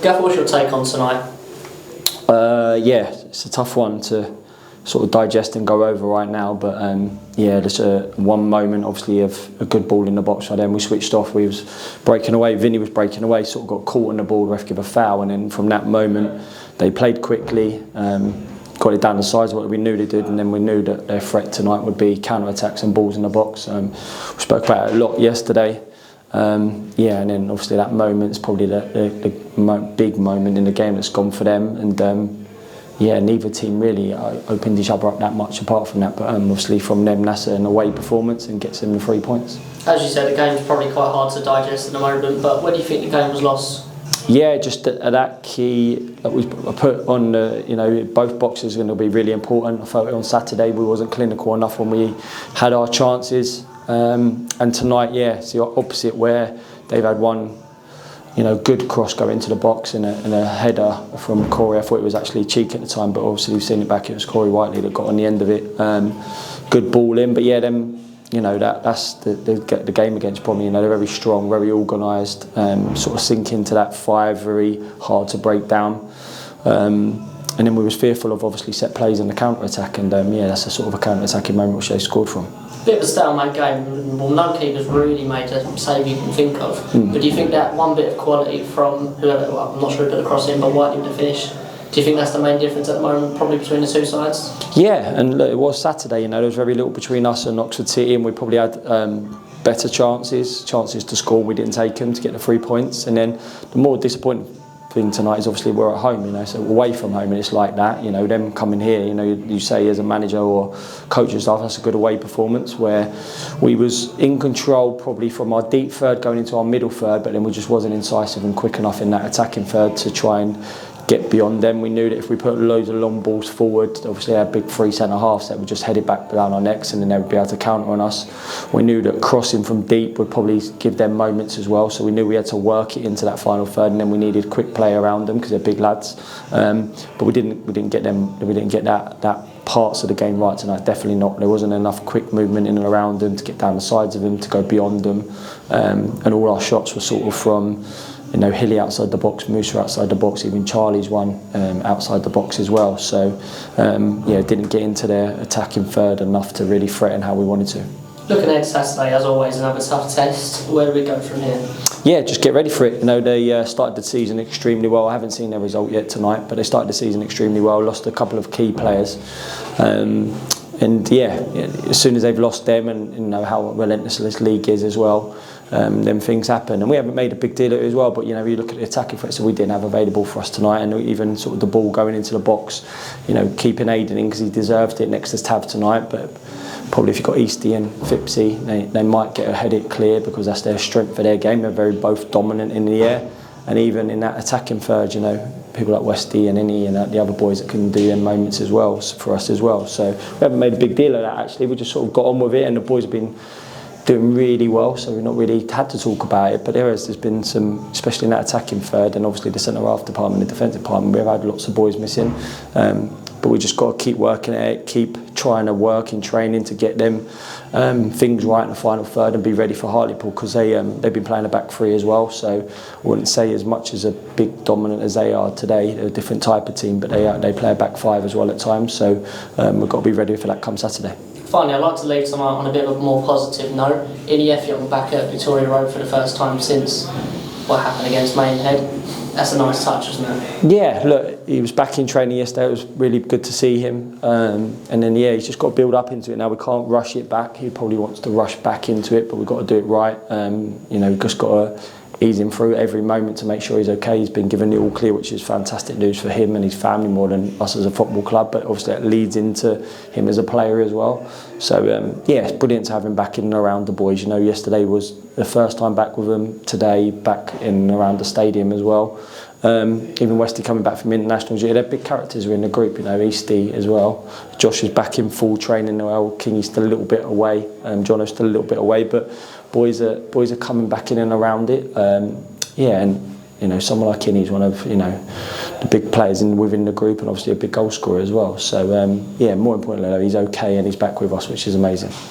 Gaff, what's your take on tonight? Yeah, it's a tough one to sort of digest and go over right now, but yeah, there's one moment obviously of a good ball in the box, so then we switched off. We was breaking away, Vinny was breaking away, sort of got caught on the ball, the ref gave a foul, and then from that moment they played quickly, got it down the sides of what we knew they did, and then we knew that their threat tonight would be counter-attacks and balls in the box. We spoke about it a lot yesterday. Yeah, and then obviously that moment is probably the big moment in the game that's gone for them, and yeah, neither team really opened each other up that much apart from that, but obviously from them that's an away performance and gets them the 3 points. As you said, the game's probably quite hard to digest at the moment, but where do you think the game was lost? Yeah, just at that key that we put on, you know, both boxes are going to be really important. I felt on Saturday we wasn't clinical enough when we had our chances, and tonight, yeah, it's the opposite where they've had one, you know, good cross go into the box and a header from Corey. I thought it was actually cheek at the time, but obviously we've seen it back. It was Corey Whiteley that got on the end of it. Good ball in, but yeah, them. You know, that's the game against Bromley. You know, they're very strong, very organised, sort of sink into that 5, very hard to break down. And then we was fearful of obviously set plays and the counter-attack, and yeah, that's a sort of a counter-attacking moment which they scored from. Bit of a stalemate game. Well, no keeper's really made a save you can think of. But do you think that one bit of quality from whoever, well, I'm not sure who put the cross in, but Whiteley with the finish, do you think that's the main difference at the moment, probably between the two sides? Yeah, and look, it was Saturday, you know, there was very little between us and Oxford City, and we probably had better chances to score. We didn't take them to get the 3 points, and then the more disappointing thing tonight is obviously we're at home, you know, so away from home, and it's like that, you know, them coming here, you know, you say as a manager or coach and staff, that's a good away performance where we was in control probably from our deep third going into our middle third, but then we just wasn't incisive and quick enough in that attacking third to try and get beyond them. We knew that if we put loads of long balls forward, obviously our big 3 centre halves that would just head it back down our necks, and then they would be able to counter on us. We knew that crossing from deep would probably give them moments as well, so we knew we had to work it into that final third, and then we needed quick play around them because they're big lads. But we didn't get that parts of the game right tonight. Definitely not. There wasn't enough quick movement in and around them to get down the sides of them, to go beyond them, and all our shots were sort of from, you know, Hilly outside the box, Musa outside the box, even Charlie's one outside the box as well. So yeah, didn't get into their attacking third enough to really threaten how we wanted to. Looking ahead to Saturday, as always, another tough test. Where do we go from here? Yeah, just get ready for it. You know, they started the season extremely well. I haven't seen their result yet tonight, but they started the season extremely well. Lost a couple of key players. And yeah, as soon as they've lost them, and you know how relentless this league is as well, then things happen. And we haven't made a big deal of it as well, but you know, you look at the attacking threats that we didn't have available for us tonight, and even sort of the ball going into the box, you know, keeping Aiden in because he deserved it next to Tav tonight, but probably if you've got Eastie and Phipsy, they might get a headache clear because that's their strength for their game. They're very both dominant in the air, and even in that attacking third, you know, people like Westy and Innie and the other boys that can do them moments as well for us as well. So we haven't made a big deal of that actually. We just sort of got on with it, and the boys have been doing really well, so we've not really had to talk about it. But there's been some, especially in that attacking third, and obviously the centre half department, the defensive department, we've had lots of boys missing. But we just got to keep working at it, keep trying to work in training to get them things right in the final third and be ready for Hartlepool, because they've been playing a back 3 as well. So I wouldn't say as much as a big dominant as they are today. They're a different type of team, but they play a back 5 as well at times. So we've got to be ready for that come Saturday. Finally, I'd like to leave tonight on a bit of a more positive note. Innie Effiong back at Victoria Road for the first time since what happened against Maidenhead. That's a nice touch, isn't it? Yeah, look, he was back in training yesterday. It was really good to see him. And then, yeah, he's just got to build up into it now. We can't rush it back. He probably wants to rush back into it, but we've got to do it right. You know, we've just got to ease him through every moment to make sure he's okay. He's been given the all clear, which is fantastic news for him and his family more than us as a football club, but obviously that leads into him as a player as well. So yeah, it's brilliant to have him back in and around the boys. You know, yesterday was the first time back with them, today back in and around the stadium as well. Even Westy coming back from internationals, yeah, they're big characters who are in the group, you know, Eastie as well. Josh is back in full training now. Kingy's still a little bit away, Jono's still a little bit away, but boys are coming back in and around it. Yeah, and you know, someone like Kingy's one of, you know, the big players within the group, and obviously a big goal scorer as well. So yeah, more importantly though, he's okay and he's back with us, which is amazing.